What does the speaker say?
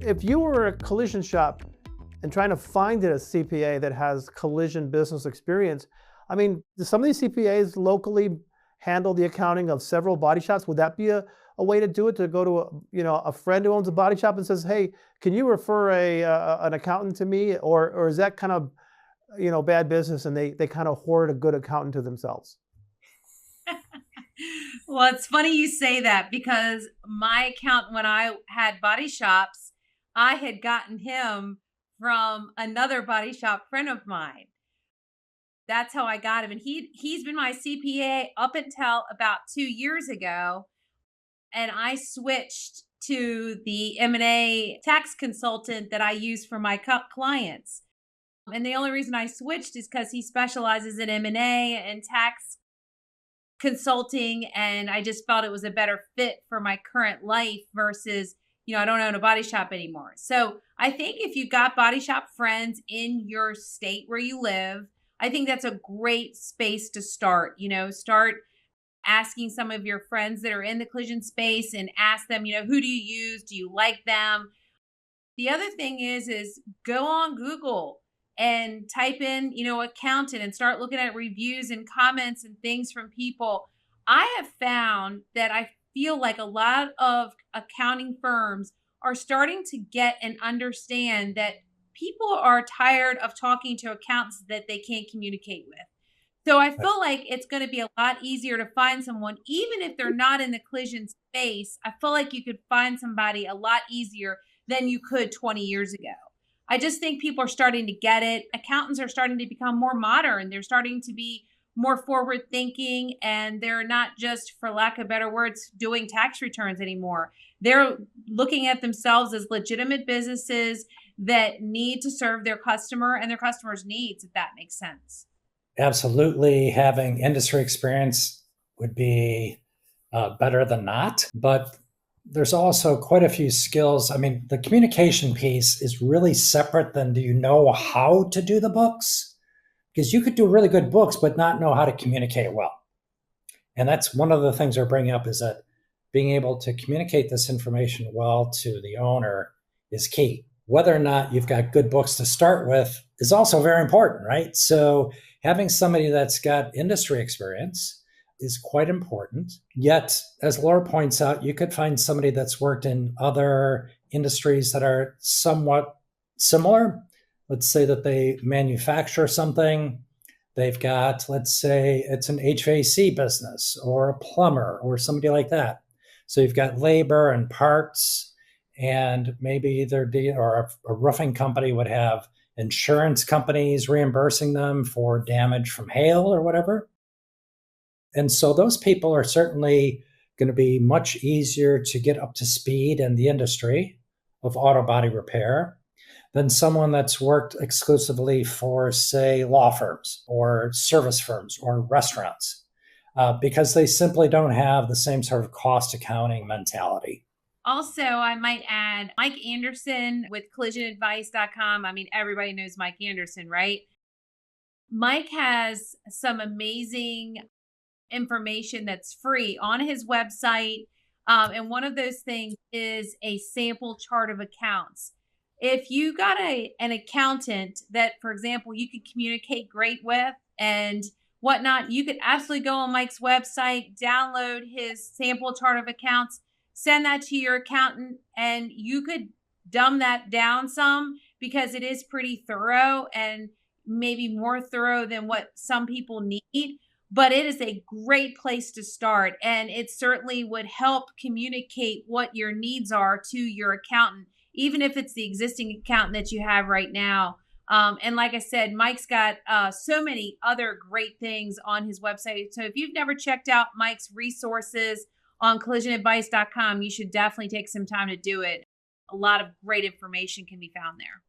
If you were a collision shop and trying to find a CPA that has collision business experience, I mean, do some of these CPAs locally handle the accounting of several body shops? Would that be a way to do it? To go to a friend who owns a body shop and says, "Hey, can you refer an accountant to me?" Or is that kind of bad business and they kind of hoard a good accountant to themselves? Well, it's funny you say that because my accountant, when I had body shops, I had gotten him from another body shop friend of mine. That's how I got him. And he's been my CPA up until about 2 years ago. And I switched to the M&A tax consultant that I use for my clients. And the only reason I switched is because he specializes in M&A and tax consulting, and I just felt it was a better fit for my current life versus, I don't own a body shop anymore. So I think if you've got body shop friends in your state where you live, I think that's a great space to start. Start asking some of your friends that are in the collision space and ask them, who do you use? Do you like them? The other thing is go on Google and type in, accountant, and start looking at reviews and comments and things from people. I have found that I feel like a lot of accounting firms are starting to get and understand that people are tired of talking to accountants that they can't communicate with. So I feel like it's going to be a lot easier to find someone, even if they're not in the collision space. I feel like you could find somebody a lot easier than you could 20 years ago. I just think people are starting to get it. Accountants are starting to become more modern. They're starting to be more forward thinking, and they're not just, for lack of better words, doing tax returns anymore. They're looking at themselves as legitimate businesses that need to serve their customer and their customer's needs, if that makes sense. Absolutely, having industry experience would be better than not. But there's also quite a few skills. I mean, the communication piece is really separate than do you know how to do the books? Because you could do really good books, but not know how to communicate well. And that's one of the things we're bringing up, is that being able to communicate this information well to the owner is key. Whether or not you've got good books to start with is also very important, right? So having somebody that's got industry experience is quite important. Yet, as Laura points out, you could find somebody that's worked in other industries that are somewhat similar. Let's say that they manufacture something. They've got, let's say it's an HVAC business or a plumber or somebody like that. So you've got labor and parts, and maybe or a roofing company would have insurance companies reimbursing them for damage from hail or whatever. And so those people are certainly going to be much easier to get up to speed in the industry of auto body repair than someone that's worked exclusively for, say, law firms or service firms or restaurants, because they simply don't have the same sort of cost accounting mentality. Also, I might add Mike Anderson with collisionadvice.com. I mean, everybody knows Mike Anderson, right? Mike has some amazing information that's free on his website. And one of those things is a sample chart of accounts. If you got an accountant that, for example, you could communicate great with and whatnot, you could absolutely go on Mike's website, download his sample chart of accounts, send that to your accountant, and you could dumb that down some because it is pretty thorough and maybe more thorough than what some people need. But it is a great place to start, and it certainly would help communicate what your needs are to your accountant, even if it's the existing accountant that you have right now. And like I said, Mike's got so many other great things on his website. So if you've never checked out Mike's resources on collisionadvice.com, you should definitely take some time to do it. A lot of great information can be found there.